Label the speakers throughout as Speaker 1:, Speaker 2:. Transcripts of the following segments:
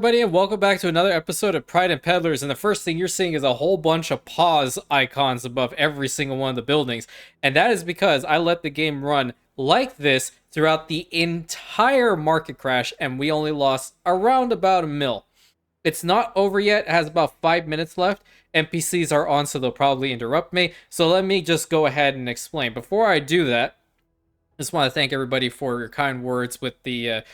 Speaker 1: everybody, and welcome back to another episode of Pride and Peddlers. And the first thing you're seeing is a whole bunch of pause icons above every single one of the buildings. And that is because I let the game run like this throughout the entire market crash, and we only lost around about a mil. It's not over yet. It has about 5 minutes left. NPCs are on, so they'll probably interrupt me. So let me just go ahead and explain. Before I do that, I just want to thank everybody for your kind words with the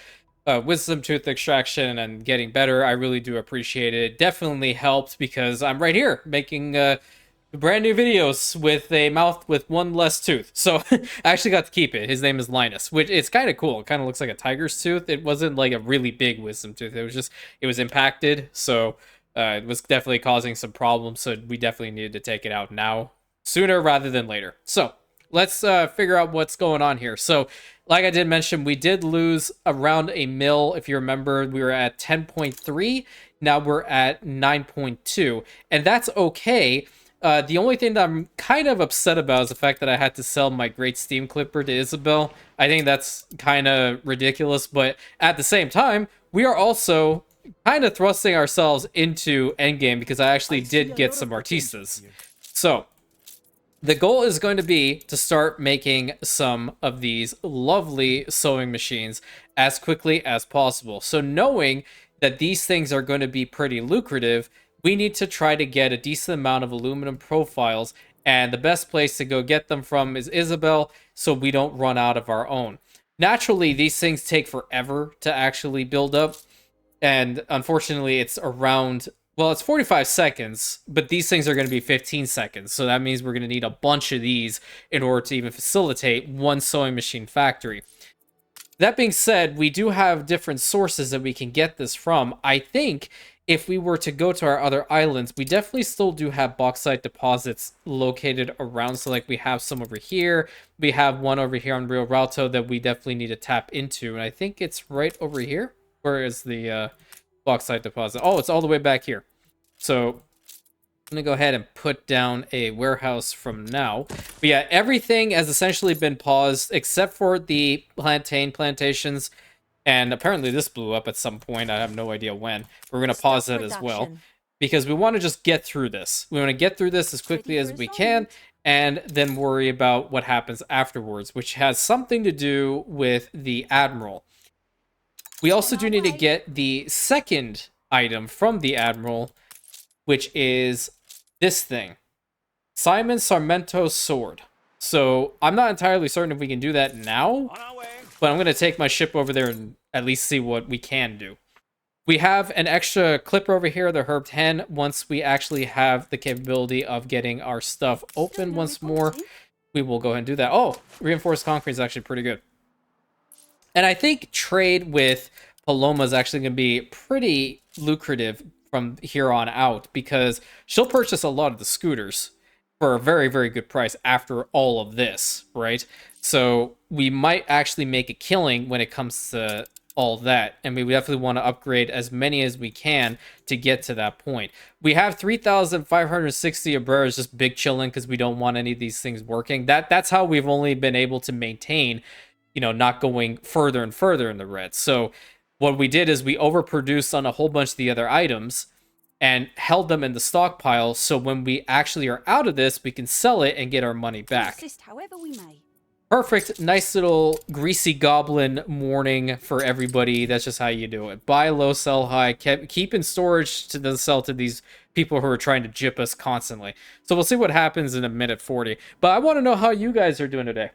Speaker 1: wisdom tooth extraction and getting better. I really do appreciate it. It definitely helped because I'm right here making brand new videos with a mouth with one less tooth. So I actually got to keep it. His name is Linus, which it's kind of cool. It kind of looks like a tiger's tooth. It wasn't like a really big wisdom tooth. It was impacted. So it was definitely causing some problems. So we definitely needed to take it out now, sooner rather than later. So let's figure out what's going on here. So like I did mention, we did lose around a mil. If you remember, we were at 10.3. Now we're at 9.2. And that's okay. The only thing that I'm kind of upset about is the fact that I had to sell my Great Steam Clipper to Isabel. I think that's kind of ridiculous. But at the same time, we are also kind of thrusting ourselves into endgame because I actually did get some Artistas. So the goal is going to be to start making some of these lovely sewing machines as quickly as possible. So knowing that these things are going to be pretty lucrative, we need to try to get a decent amount of aluminum profiles, and the best place to go get them from is Isabel, so we don't run out of our own. Naturally, these things take forever to actually build up, and unfortunately, it's around... Well, it's 45 seconds, but these things are going to be 15 seconds. So that means we're going to need a bunch of these in order to even facilitate one sewing machine factory. That being said, we do have different sources that we can get this from. I think if we were to go to our other islands, we definitely still do have bauxite deposits located around. So like we have some over here. We have one over here on Rio Ralto that we definitely need to tap into. And I think it's right over here. Where is the... bauxite deposit? Oh, it's all the way back here. So I'm gonna go ahead and put down a warehouse from now. But yeah, everything has essentially been paused except for the plantain plantations, and apparently this blew up at some point. I have no idea when. We're gonna pause that as well because we want to just get through this. We want to get through this as quickly as we can and then worry about what happens afterwards, which has something to do with the admiral. We also do need to get the second item from the Admiral, which is this thing. Simon Sarmento's sword. So I'm not entirely certain if we can do that now, but I'm going to take my ship over there and at least see what we can do. We have an extra clipper over here, the Herbed Hen. Once we actually have the capability of getting our stuff open once more, we will go ahead and do that. Oh, reinforced concrete is actually pretty good. And I think trade with Paloma is actually going to be pretty lucrative from here on out because she'll purchase a lot of the scooters for a very, very good price after all of this, right? So we might actually make a killing when it comes to all that. And we definitely want to upgrade as many as we can to get to that point. We have 3,560 Abreras just big chilling because we don't want any of these things working. That's how we've only been able to maintain, you know, not going further and further in the red. So what we did is we overproduced on a whole bunch of the other items and held them in the stockpile. So when we actually are out of this, we can sell it and get our money back.
Speaker 2: However we may.
Speaker 1: Perfect. Nice little greasy goblin morning for everybody. That's just how you do it. Buy low, sell high. Keep in storage to then sell to these people who are trying to jip us constantly. So we'll see what happens in a minute 40. But I want to know how you guys are doing today,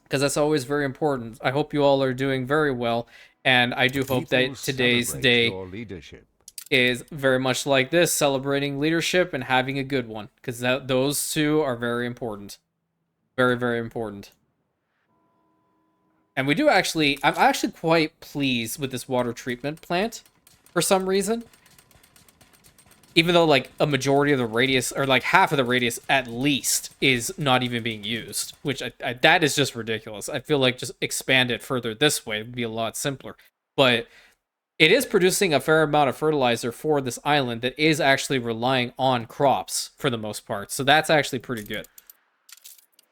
Speaker 1: because that's always very important. I hope you all are doing very well, and I do hope that today's day is very much like this, celebrating leadership and having a good one, because those two are very important. Very, very important. And we do actually... I'm actually quite pleased with this water treatment plant for some reason. Even though, like, a majority of the radius, or, like, half of the radius, at least, is not even being used. Which, that is just ridiculous. I feel like just expand it further this way would be a lot simpler. But it is producing a fair amount of fertilizer for this island that is actually relying on crops, for the most part. So that's actually pretty good.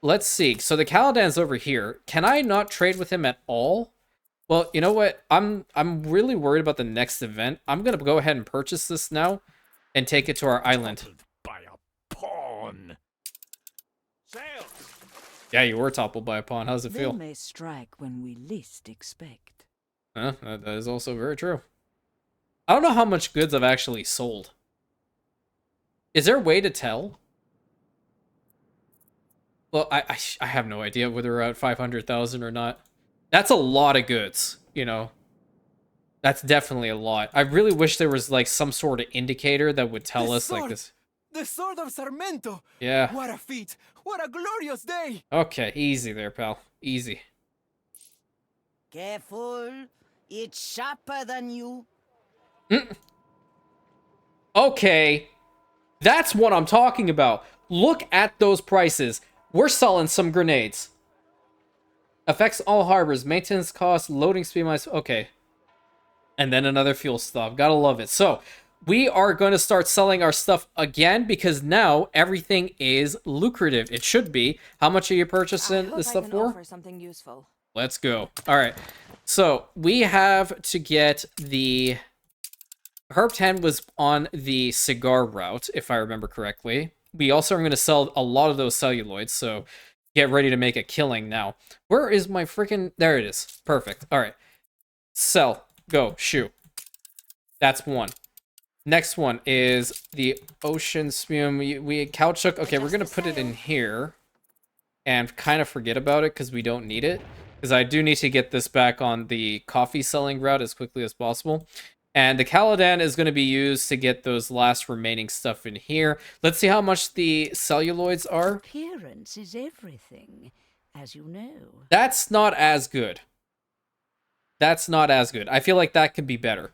Speaker 1: Let's see. So the Caladan's over here. Can I not trade with him at all? Well, you know what? I'm really worried about the next event. I'm gonna go ahead and purchase this now and take it to our island.
Speaker 2: Toppled by a pawn. Sail!
Speaker 1: Yeah, you were toppled by a pawn. How's it
Speaker 3: They
Speaker 1: feel?
Speaker 3: may strike when we least expect.
Speaker 1: That is also very true. I don't know how much goods I've actually sold. Is there a way to tell? Well, I have no idea whether we're at 500,000 or not. That's a lot of goods, you know. That's definitely a lot. I really wish there was like some sort of indicator that would tell us like this.
Speaker 4: The sword of Sarmento!
Speaker 1: Yeah.
Speaker 4: What a feat! What a glorious day!
Speaker 1: Okay, easy there, pal. Easy.
Speaker 5: Careful. It's sharper than you.
Speaker 1: Okay. That's what I'm talking about. Look at those prices. We're selling some grenades. Affects all harbors. Maintenance costs, loading speed minus... Okay. And then another fuel stop. Gotta love it. So, we are going to start selling our stuff again because now everything is lucrative. It should be. How much are you purchasing this stuff for?
Speaker 3: Offer something useful.
Speaker 1: Let's go. All right. So, we have to get the... Herb 10 was on the cigar route, if I remember correctly. We also are going to sell a lot of those celluloids, so get ready to make a killing now. Where is my freaking... There it is. Perfect. All right. Sell. Go. Shoot. That's one. Next one is the ocean spume. We caoutchouc. Okay, we're going to put it in here and kind of forget about it because we don't need it. Because I do need to get this back on the coffee selling route as quickly as possible. And the Caladan is going to be used to get those last remaining stuff in here. Let's see how much the celluloids are.
Speaker 3: Appearance is everything, as you know.
Speaker 1: That's not as good. That's not as good. I feel like that could be better.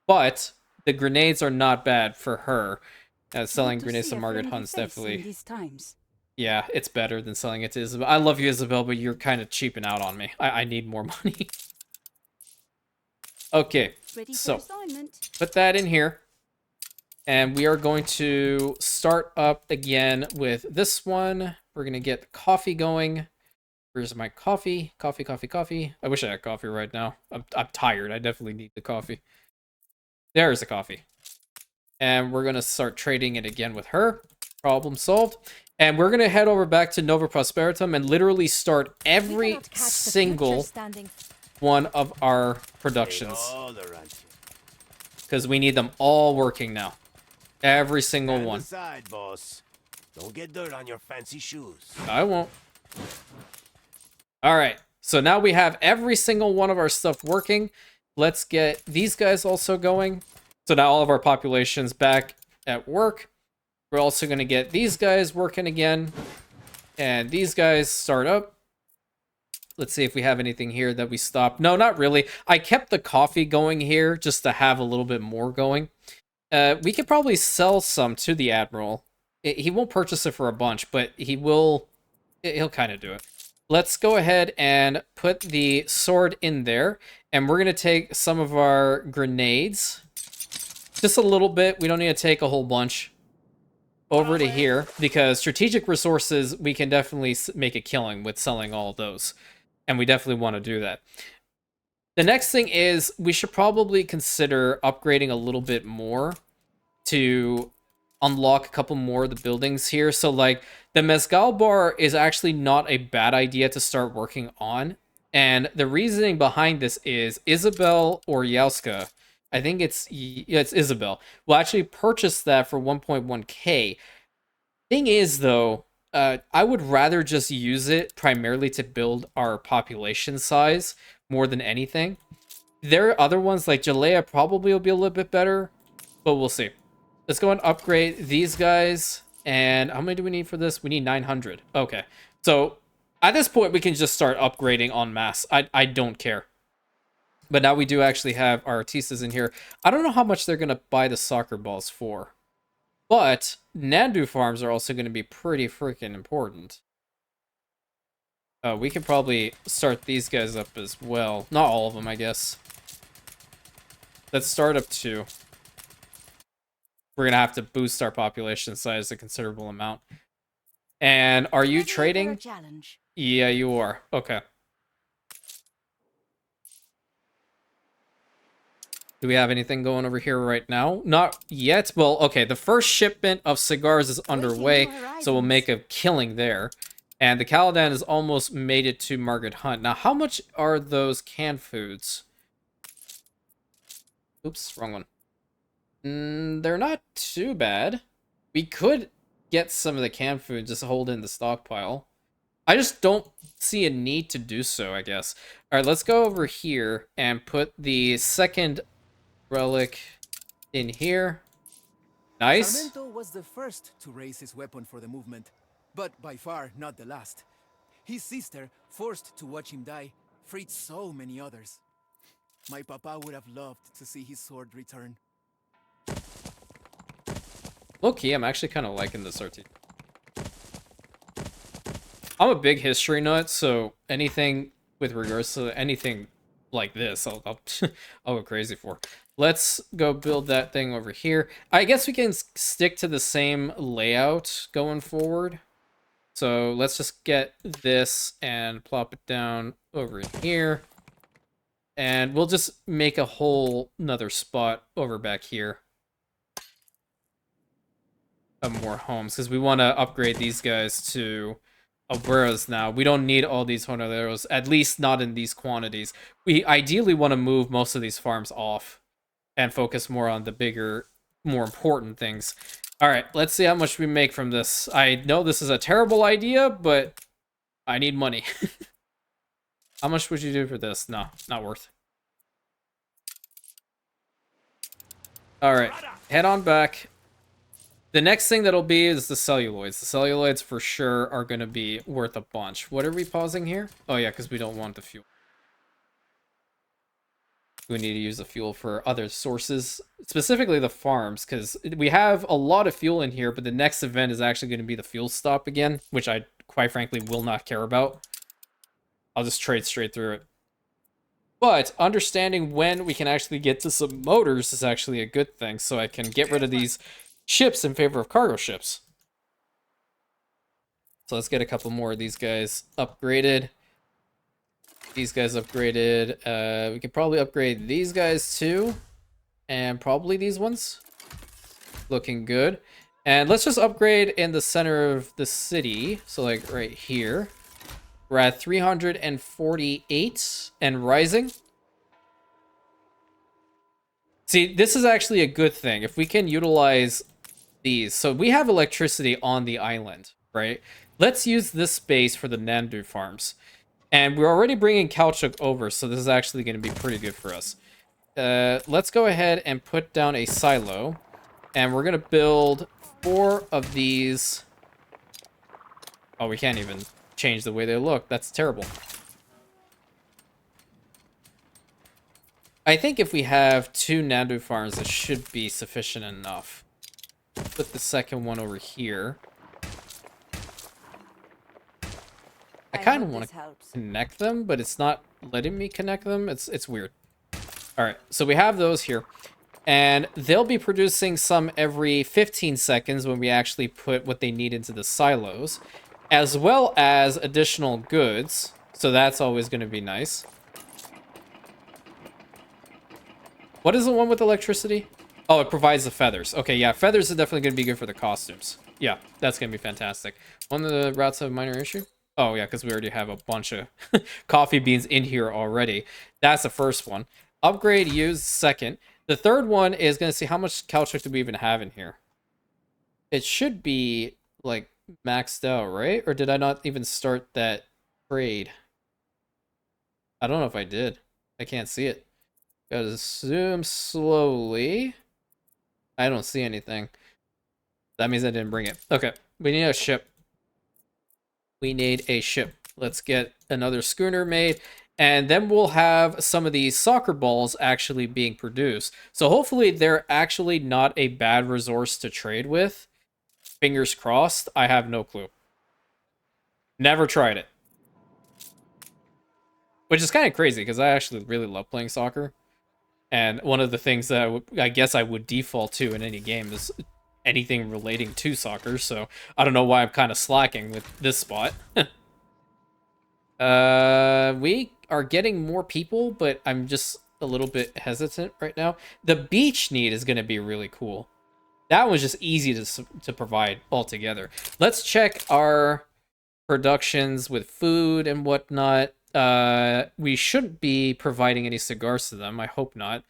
Speaker 1: But the grenades are not bad for her. Selling grenades to Margaret Hunt's definitely...
Speaker 3: These times.
Speaker 1: Yeah, it's better than selling it to Isabel. I love you, Isabel, but you're kind of cheaping out on me. I need more money. Okay, so put that in here. And we are going to start up again with this one. We're going to get the coffee going. Where's my coffee? Coffee, coffee, coffee. I wish I had coffee right now. I'm tired. I definitely need the coffee. There's the coffee. And we're going to start trading it again with her. Problem solved. And we're going to head over back to Nova Prosperitum and literally start every single one of our productions. Because we need them all working now. Every single one.
Speaker 2: Aside, boss. Don't get dirt on your fancy shoes.
Speaker 1: I won't. Alright. So now we have every single one of our stuff working. Let's get these guys also going. So now all of our population's back at work. We're also going to get these guys working again. And these guys start up. Let's see if we have anything here that we stopped. No, not really. I kept the coffee going here just to have a little bit more going. We could probably sell some to the Admiral. He won't purchase it for a bunch, but he will... He'll kind of do it. Let's go ahead and put the sword in there. And we're going to take some of our grenades. Just a little bit. We don't need to take a whole bunch. Over to here. Because strategic resources, we can definitely make a killing with selling all of those. And we definitely want to do that. The next thing is we should probably consider upgrading a little bit more to unlock a couple more of the buildings here. So like the Mezcal bar is actually not a bad idea to start working on. And the reasoning behind this is Isabel or Yauska, I think it's Isabel, will actually purchase that for 1.1k. Thing is though, I would rather just use it primarily to build our population size more than anything. There are other ones like Jalea probably will be a little bit better, but we'll see. Let's go and upgrade these guys. And how many do we need for this? We need 900. Okay. So at this point, we can just start upgrading en masse. I don't care. But now we do actually have our artistas in here. I don't know how much they're going to buy the soccer balls for. But Nandu farms are also going to be pretty freaking important. We can probably start these guys up as well. Not all of them, I guess. Let's start up 2. We're going to have to boost our population size a considerable amount. And are you trading? Yeah, you are. Okay. Do we have anything going over here right now? Not yet. Well, okay, the first shipment of cigars is underway, so we'll make a killing there. And the Caladan has almost made it to Margaret Hunt. Now, how much are those canned foods? Oops, wrong one. They're not too bad. We could get some of the canned food, just hold in the stockpile. I just don't see a need to do so, I guess. All right, let's go over here and put the second relic in here. Nice.
Speaker 4: Sarmento was the first to raise his weapon for the movement, but by far not the last. His sister, forced to watch him die, freed so many others. My papa would have loved to see his sword return.
Speaker 1: Low-key, I'm actually kind of liking this RT. I'm a big history nut, so anything with regards to anything like this, I'll I'll go crazy for. Let's go build that thing over here. I guess we can stick to the same layout going forward. So let's just get this and plop it down over here. And we'll just make a whole another spot over back here of more homes, because we want to upgrade these guys to obreros now. We don't need all these jornaleros, at least not in these quantities. We ideally want to move most of these farms off and focus more on the bigger, more important things. All right, let's see how much we make from this. I know this is a terrible idea, but I need money. How much would you do for this? No, not worth. All right, head on back. The next thing that'll be is the celluloids. The celluloids for sure are going to be worth a bunch. What are we pausing here? Oh yeah, because we don't want the fuel. We need to use the fuel for other sources, specifically the farms, because we have a lot of fuel in here, but the next event is actually going to be the fuel stop again, which I quite frankly will not care about. I'll just trade straight through it. But understanding when we can actually get to some motors is actually a good thing, so I can get rid of these ships in favor of cargo ships. So let's get a couple more of these guys upgraded. These guys upgraded. We could probably upgrade these guys too. And probably these ones. Looking good. And let's just upgrade in the center of the city. So like right here. We're at 348 and rising. See, this is actually a good thing. If we can utilize these. So we have electricity on the island, right? Let's use this space for the Nandu farms. And we're already bringing Caoutchouc over, so this is actually going to be pretty good for us. Let's go ahead and put down a silo. And we're going to build 4 of these. Oh, we can't even change the way they look. That's terrible. I think if we have 2 Nandu farms, it should be sufficient enough. Put the second one over here. I kind of want to connect them, but it's not letting me connect them. It's weird. All right, so we have those here. And they'll be producing some every 15 seconds when we actually put what they need into the silos, as well as additional goods. So that's always going to be nice. What is the one with electricity? Oh, it provides the feathers. Okay, yeah, feathers are definitely going to be good for the costumes. Yeah, that's going to be fantastic. One of the routes have a minor issue? Oh, yeah, because we already have a bunch of coffee beans in here already. That's the first one. Upgrade used second. The third one is going to see how much caoutchouc do we even have in here. It should be, like, maxed out, right? Or did I not even start that trade? I don't know if I did. I can't see it. Gotta zoom slowly. I don't see anything. That means I didn't bring it. Okay, we need a ship. We need a ship. Let's get another schooner made. And then we'll have some of these soccer balls actually being produced. So hopefully they're actually not a bad resource to trade with. Fingers crossed. I have no clue. Never tried it. Which is kind of crazy because I actually really love playing soccer. And one of the things that I guess I would default to in any game is anything relating to soccer. So I don't know why I'm kind of slacking with this spot. We are getting more people, but I'm just a little bit hesitant right now. The beach need is going to be really cool. That was just easy to provide altogether. Let's check our productions with food and whatnot. We shouldn't be providing any cigars to them. I hope not.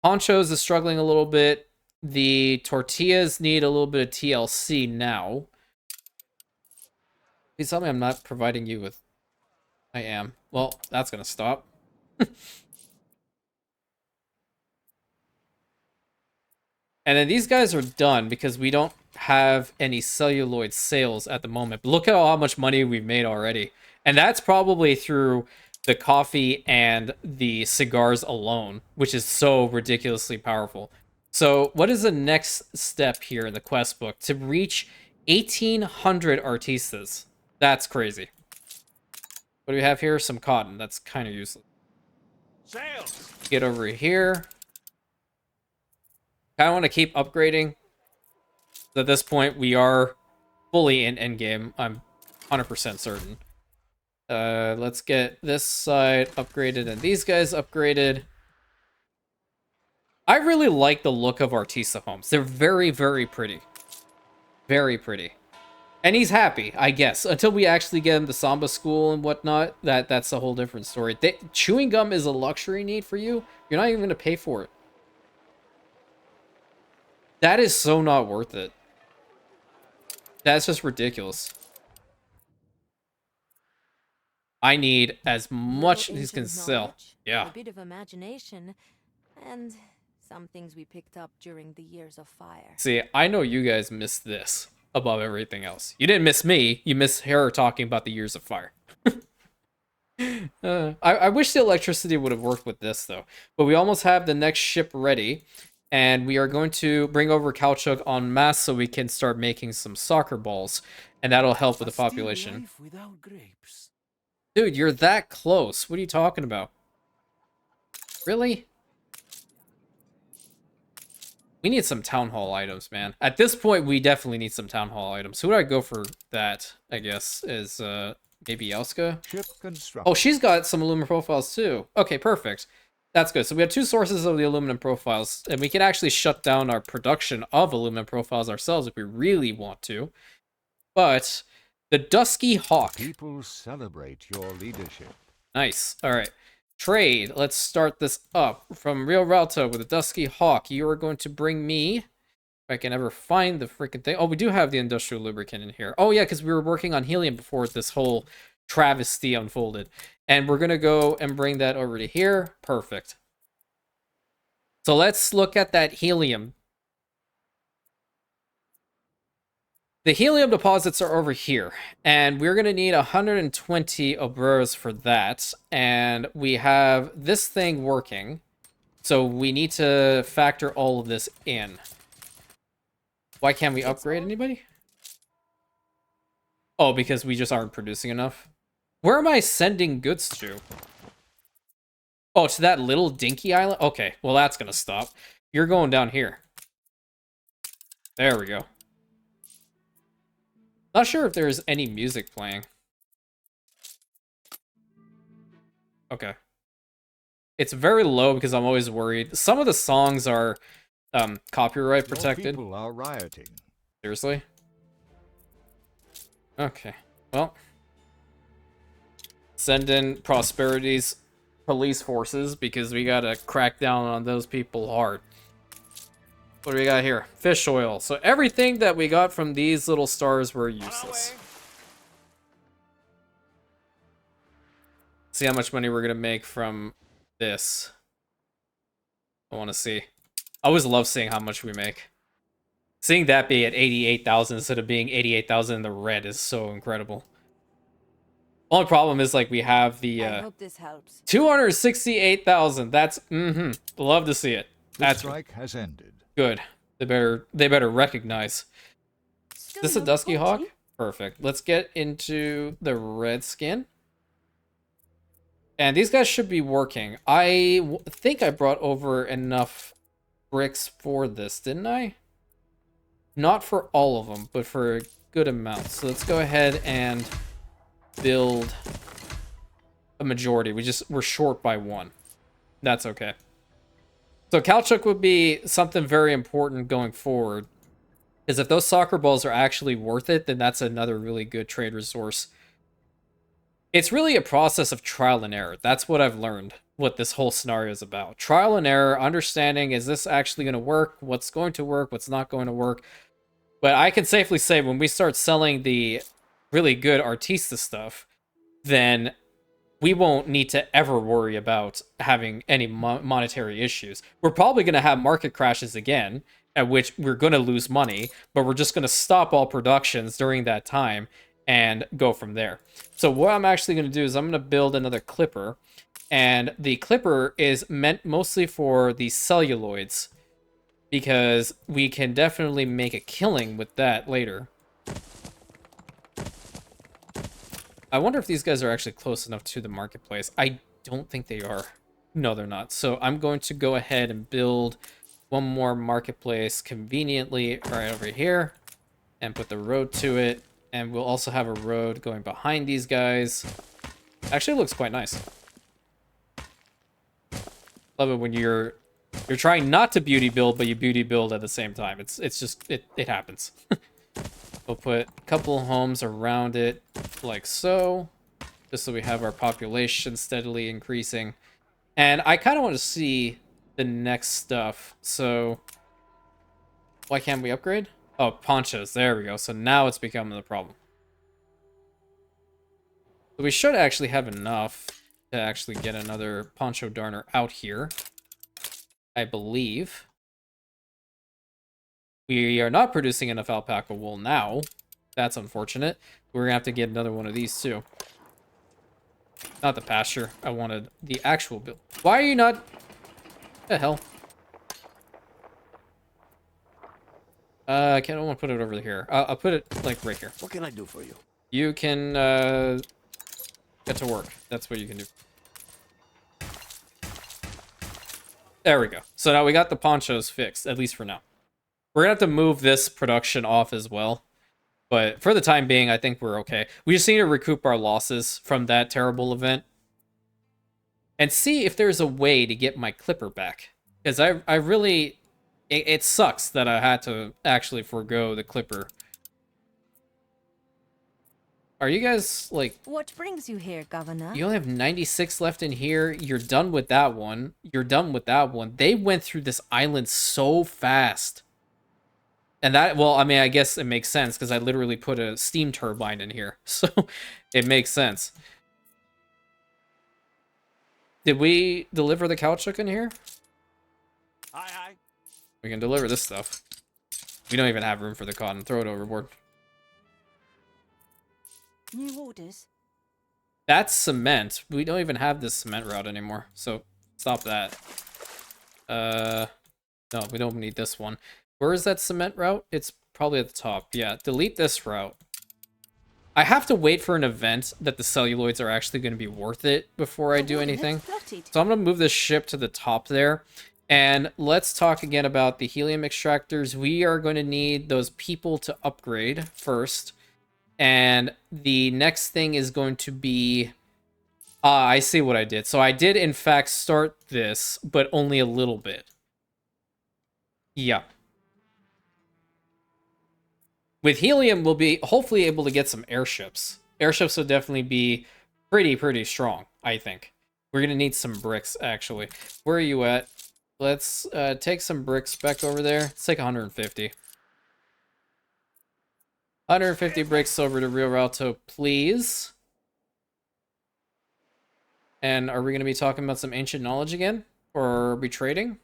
Speaker 1: Ponchos is struggling a little bit. The tortillas need a little bit of TLC now. Please tell me I'm not providing you with... I am. Well, that's gonna stop. And then these guys are done because we don't have any celluloid sales at the moment. But look at how much money we've made already. And that's probably through the coffee and the cigars alone, which is so ridiculously powerful. So what is the next step here in the quest book? To reach 1,800 artistas. That's crazy. What do we have here? Some cotton. That's kind of useless.
Speaker 2: Sails!
Speaker 1: Get over here. I want to keep upgrading. At this point, we are fully in endgame. I'm 100% certain. Let's get this side upgraded and these guys upgraded. I really like the look of Artista homes. They're very, very pretty. Very pretty. And he's happy, I guess. Until we actually get him to Samba school and whatnot, that's a whole different story. Chewing gum is a luxury need for you. You're not even going to pay for it. That is so not worth it. That's just ridiculous. I need as much as he can sell. Yeah.
Speaker 6: A bit of imagination, and some things we picked up during the years of fire.
Speaker 1: See, I know you guys missed this above everything else. You didn't miss me. You missed her talking about the years of fire. I wish the electricity would have worked with this, though. But we almost have the next ship ready. And we are going to bring over caoutchouc en masse so we can start making some soccer balls. And that'll help with the population.
Speaker 4: Without grapes.
Speaker 1: Dude, you're that close. What are you talking about? Really? We need some town hall items, man. At this point, we definitely need some town hall items. Who would I go for that, I guess, is maybe Elska?
Speaker 7: Ship construction.
Speaker 1: Oh, she's got some aluminum profiles too. Okay, perfect. That's good. So we have two sources of the aluminum profiles, and we can actually shut down our production of aluminum profiles ourselves if we really want to. But the Dusky Hawk.
Speaker 7: People celebrate your leadership.
Speaker 1: Nice. All right. Trade. Let's start this up. From Rio Ralto with the Dusky Hawk, you are going to bring me, if I can ever find the freaking thing. Oh, we do have the industrial lubricant in here. Oh, yeah, because we were working on helium before this whole travesty unfolded. And we're going to go and bring that over to here. Perfect. So let's look at that helium. The helium deposits are over here. And we're going to need 120 obreros for that. And we have this thing working. So we need to factor all of this in. Why can't we upgrade anybody? Oh, because we just aren't producing enough. Where am I sending goods to? Oh, to that little dinky island? Okay, well, that's going to stop. You're going down here. There we go. Not sure if there's any music playing. Okay. It's very low because I'm always worried. Some of the songs are copyright protected.
Speaker 7: Your people are rioting.
Speaker 1: Seriously? Okay. Well... Send in Prosperity's police forces because we gotta crack down on those people hard. What do we got here? Fish oil. So everything that we got from these little stars were useless. See how much money we're gonna make from this. I want to see. I always love seeing how much we make. Seeing that be at 88,000 instead of being 88,000 in the red is so incredible. Only problem is, like, we have the
Speaker 6: I hope this helps.
Speaker 1: 268,000. That's love to see it.
Speaker 7: The
Speaker 1: That's
Speaker 7: strike has ended.
Speaker 1: good. They better recognize. Is this a Dusky Hawk? Perfect. Let's get into the red skin. And these guys should be working. I think I brought over enough bricks for this, didn't I? Not for all of them, but for a good amount. So let's go ahead and build a majority. We're short by one. That's okay. So caoutchouc would be something very important going forward. Because if those soccer balls are actually worth it, then that's another really good trade resource. It's really a process of trial and error. That's what I've learned, what this whole scenario is about. Trial and error, understanding, is this actually going to work? What's going to work? What's not going to work? But I can safely say when we start selling the really good Artista stuff, then we won't need to ever worry about having any monetary issues. We're probably going to have market crashes again, at which we're going to lose money, but we're just going to stop all productions during that time and go from there. So what I'm actually going to do is I'm going to build another clipper, and the clipper is meant mostly for the celluloids, because we can definitely make a killing with that later. I wonder if these guys are actually close enough to the marketplace. I don't think they are. No, they're not. So I'm going to go ahead and build one more marketplace conveniently right over here and put the road to it. And we'll also have a road going behind these guys. Actually, it looks quite nice. Love it when you're trying not to beauty build, but you beauty build at the same time. It's just, it happens. We'll put a couple homes around it, like so, just so we have our population steadily increasing. And I kind of want to see the next stuff. So, why can't we upgrade? Oh, ponchos. There we go. So now it's becoming the problem. So we should actually have enough to actually get another poncho darner out here, I believe. We are not producing enough alpaca wool now. That's unfortunate. We're gonna have to get another one of these too. Not the pasture. I wanted the actual build. Why are you not... What the hell? I don't want to put it over here. I'll put it like right here.
Speaker 2: What can I do for you?
Speaker 1: You can get to work. That's what you can do. There we go. So now we got the ponchos fixed, at least for now. We're gonna have to move this production off as well. But for the time being, I think we're okay. We just need to recoup our losses from that terrible event. And see if there's a way to get my clipper back. Because I really... It sucks that I had to actually forego the clipper. Are you guys, like...
Speaker 6: What brings you here, Governor?
Speaker 1: You only have 96 left in here. You're done with that one. You're done with that one. They went through this island so fast. And that, well, I mean, I guess it makes sense because I literally put a steam turbine in here. So it makes sense. Did we deliver the caoutchouc in here?
Speaker 2: Aye.
Speaker 1: We can deliver this stuff. We don't even have room for the cotton. Throw it overboard.
Speaker 5: New orders.
Speaker 1: That's cement. We don't even have this cement route anymore. So stop that. No, we don't need this one. Where is that cement route? It's probably at the top. Yeah, delete this route. I have to wait for an event that the celluloids are actually going to be worth it before I do anything. So I'm going to move this ship to the top there. And let's talk again about the helium extractors. We are going to need those people to upgrade first. And the next thing is going to be... I see what I did. So I did, in fact, start this, but only a little bit. Yeah. With helium, we'll be hopefully able to get some airships. Airships will definitely be pretty strong, I think. We're going to need some bricks, actually. Where are you at? Let's take some bricks back over there. Let's take 150. 150 bricks over to Rio Ralto, please. And are we going to be talking about some ancient knowledge again? Or are we trading?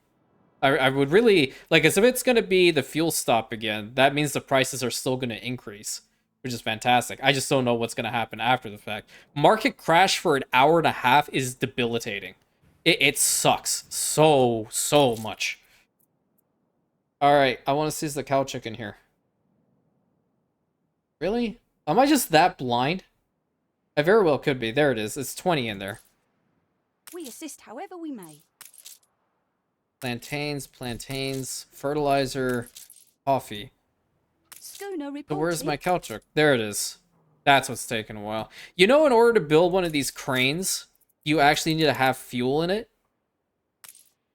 Speaker 1: I would really... Like, as if it's going to be the fuel stop again, that means the prices are still going to increase. Which is fantastic. I just don't know what's going to happen after the fact. Market crash for an hour and a half is debilitating. It sucks so much. Alright, I want to see the caoutchouc in here. Really? Am I just that blind? I very well could be. There it is. It's 20 in there.
Speaker 5: We assist however we may.
Speaker 1: Plantains, fertilizer, coffee.
Speaker 5: Schooner reported.
Speaker 1: So where's my caoutchouc? There it is. That's what's taking a while. You know, in order to build one of these cranes, you actually need to have fuel in it.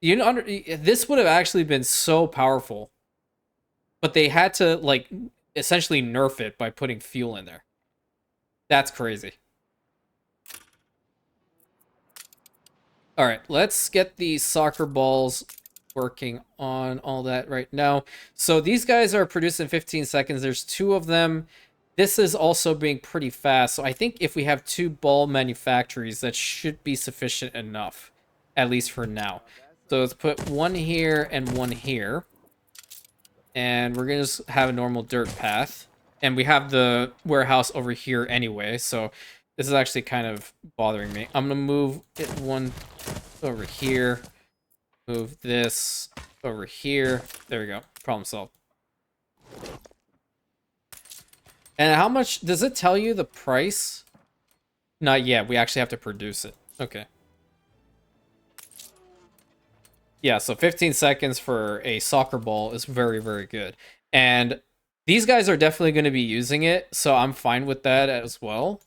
Speaker 1: You know, this would have actually been so powerful, but they had to like essentially nerf it by putting fuel in there. That's crazy. All right, let's get these soccer balls working on all that right now. So these guys are produced in 15 seconds. There's 2 of them. This is also being pretty fast. So I think if we have 2 ball manufactories, that should be sufficient enough, at least for now. So let's put 1 here and 1 here. And we're going to just have a normal dirt path. And we have the warehouse over here anyway, so this is actually kind of bothering me. I'm going to move it 1 over here. Move this over here. There we go. Problem solved. And how much does it tell you the price? Not yet. We actually have to produce it. Okay. Yeah, so 15 seconds for a soccer ball is very, very good. And these guys are definitely going to be using it, so I'm fine with that as well.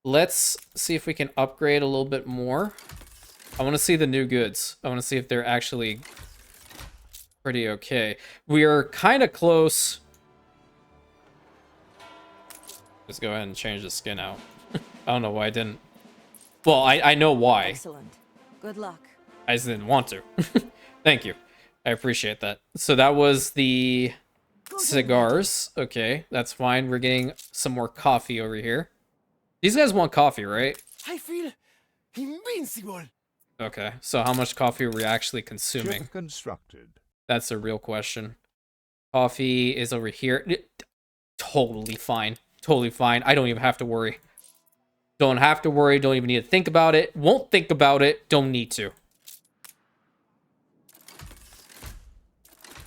Speaker 1: Let's see if we can upgrade a little bit more. I want to see the new goods. I want to see if they're actually pretty okay. We are kind of close. Let's go ahead and change the skin out. I don't know why I didn't. Well, I know why.
Speaker 6: Excellent. Good luck.
Speaker 1: I just didn't want to. Thank you. I appreciate that. So that was the cigars. Okay, that's fine. We're getting some more coffee over here. These guys want coffee, right?
Speaker 4: I feel invincible.
Speaker 1: Okay, so how much coffee are we actually consuming?
Speaker 7: Ship constructed.
Speaker 1: That's a real question. Coffee is over here. Totally fine. Totally fine. I don't even have to worry. Don't have to worry. Don't even need to think about it. Won't think about it. Don't need to.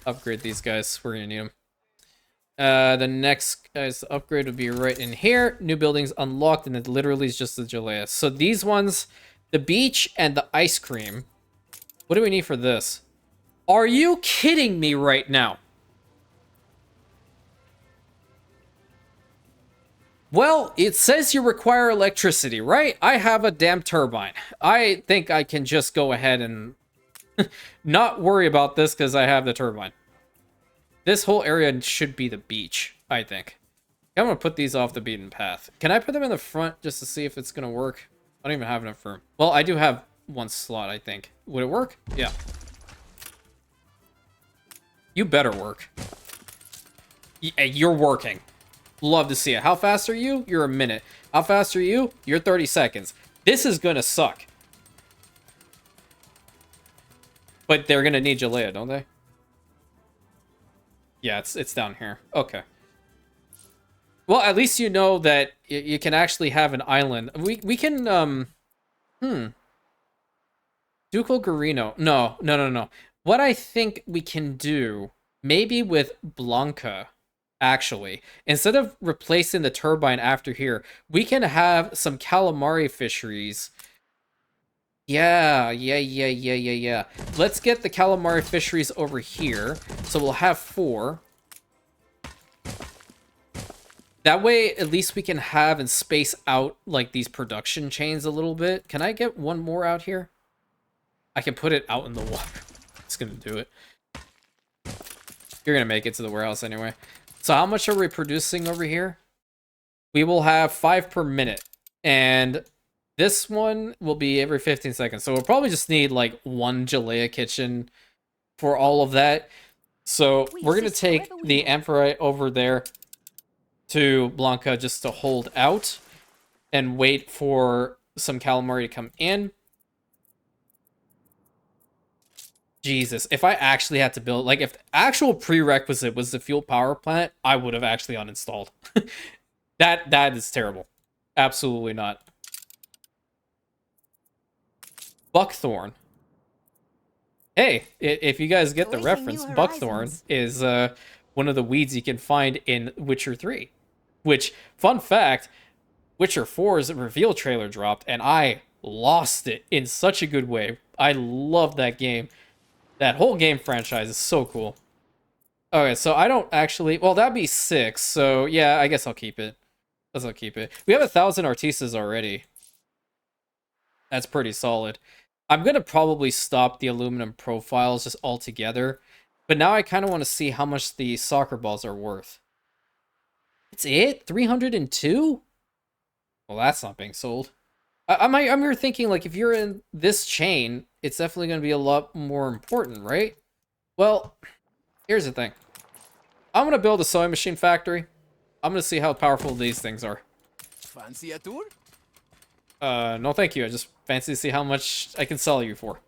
Speaker 1: Upgrade these guys. We're gonna need them. The next guy's upgrade would be right in here. New buildings unlocked, and it literally is just the Jalea. So these ones, the beach and the ice cream. What do we need for this? Are you kidding me right now? Well, it says you require electricity, right? I have a damn turbine. I think I can just go ahead and not worry about this because I have the turbine. This whole area should be the beach, I think. I'm going to put these off the beaten path. Can I put them in the front just to see if it's going to work? I don't even have enough room. Well, I do have 1 slot, I think. Would it work? Yeah. You better work. You're working. Love to see it. How fast are you? You're a minute. How fast are you? You're 30 seconds. This is going to suck. But they're going to need Jalea, don't they? Yeah, it's down here. Okay. Well, at least you know that you can actually have an island. We can, Ducal Garino. No. What I think we can do, maybe with Blanca, actually, instead of replacing the turbine after here, we can have some calamari fisheries. Yeah. Let's get the calamari fisheries over here. So we'll have 4. That way, at least we can have and space out, like, these production chains a little bit. Can I get 1 more out here? I can put it out in the water. It's gonna do it. You're gonna make it to the warehouse anyway. So how much are we producing over here? We will have 5 per minute. And this one will be every 15 seconds. So we'll probably just need, like, 1 Jalea kitchen for all of that. So we're gonna take the Amphoite over there to Blanca just to hold out and wait for some calamari to come in. Jesus, if I actually had to build, like, if the actual prerequisite was the fuel power plant, I would have actually uninstalled. That is terrible. Absolutely not. Buckthorn. Hey, if you guys get the reference, buckthorn is one of the weeds you can find in Witcher 3. Which, fun fact, Witcher 4's reveal trailer dropped, and I lost it in such a good way. I love that game. That whole game franchise is so cool. Okay, so I don't actually... Well, that'd be 6, so yeah, I guess I'll keep it. I'll keep it. We have 1,000 artistas already. That's pretty solid. I'm going to probably stop the aluminum profiles just altogether. But now I kind of want to see how much the soccer balls are worth. It's it? 302? Well, that's not being sold. I'm here thinking, like, if you're in this chain, it's definitely going to be a lot more important, right? Well, here's the thing. I'm going to build a sewing machine factory. I'm going to see how powerful these things are.
Speaker 4: Fancy a tour?
Speaker 1: No thank you. I just fancy to see how much I can sell you for.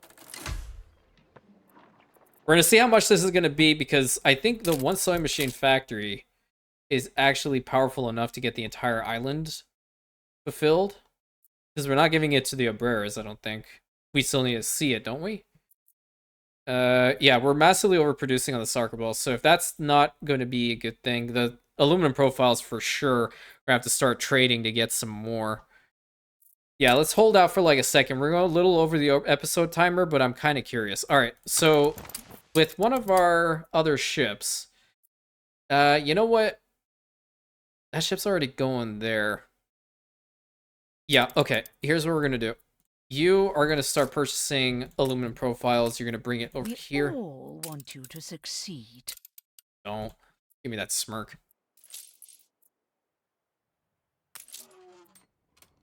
Speaker 1: We're going to see how much this is going to be, because I think the one sewing machine factory is actually powerful enough to get the entire island fulfilled. Because we're not giving it to the Obreras, I don't think. We still need to see it, don't we? Yeah, we're massively overproducing on the soccer balls, so if that's not going to be a good thing, the aluminum profiles for sure, we're going to have to start trading to get some more. Yeah, let's hold out for like a second. We're going a little over the episode timer, but I'm kind of curious. All right, so with one of our other ships, you know what? That ship's already going there. Yeah, okay. Here's what we're going to do. You are going to start purchasing aluminum profiles. You're going to bring it over here.
Speaker 3: We all want you to succeed.
Speaker 1: Don't. Give me that smirk.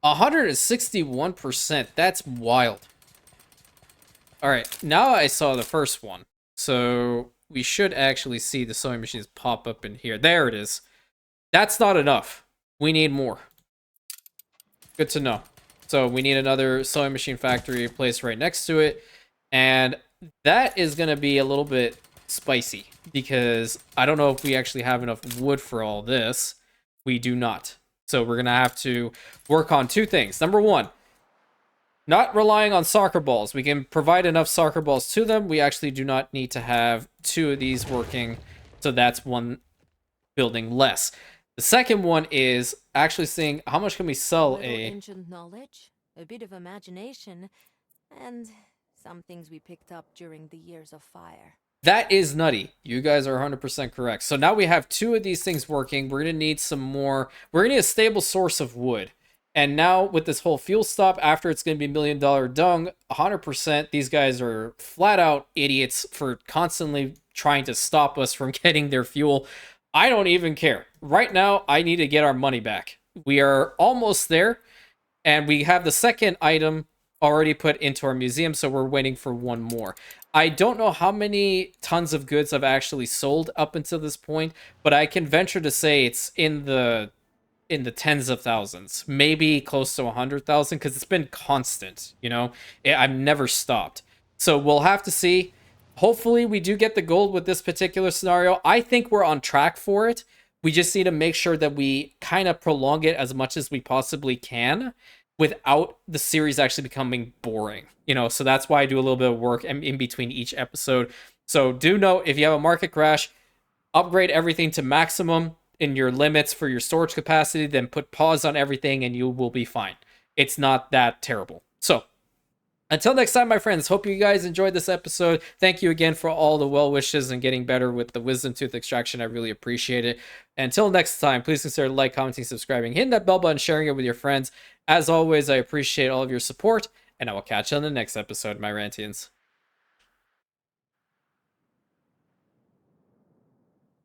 Speaker 1: 161%. That's wild. All right. Now I saw the first one. So we should actually see the sewing machines pop up in here. There it is. That's not enough. We need more. Good to know. So we need another sewing machine factory placed right next to it. And that is going to be a little bit spicy, because I don't know if we actually have enough wood for all this. We do not. So we're going to have to work on two things. Number one, not relying on soccer balls. We can provide enough soccer balls to them. We actually do not need to have two of these working. So that's one building less. The second one is actually seeing how much can we sell
Speaker 6: Ancient knowledge, a bit of imagination, and some things we picked up during the years of fire.
Speaker 1: That is nutty. You guys are 100% correct. So now we have two of these things working. We're going to need some more. We're going to need a stable source of wood. And now with this whole fuel stop, after it's going to be $1 million dung, 100%, these guys are flat out idiots for constantly trying to stop us from getting their fuel. I don't even care. Right now, I need to get our money back. We are almost there, and we have the second item already put into our museum, so we're waiting for one more. I don't know how many tons of goods I've actually sold up until this point, but I can venture to say it's in the tens of thousands, maybe close to 100,000, because it's been constant, you know? I've never stopped. So we'll have to see. Hopefully we do get the gold with this particular scenario. I think we're on track for it. We just need to make sure that we kind of prolong it as much as we possibly can without the series actually becoming boring, you know? So that's why I do a little bit of work in between each episode. So do note, if you have a market crash, upgrade everything to maximum in your limits for your storage capacity, then put pause on everything and you will be fine. It's not that terrible. So until next time, my friends, hope you guys enjoyed this episode. Thank you again for all the well wishes and getting better with the wisdom tooth extraction. I really appreciate it. Until next time, please consider like, commenting, subscribing, hitting that bell button, sharing it with your friends. As always, I appreciate all of your support, and I will catch you on the next episode, my Rantians.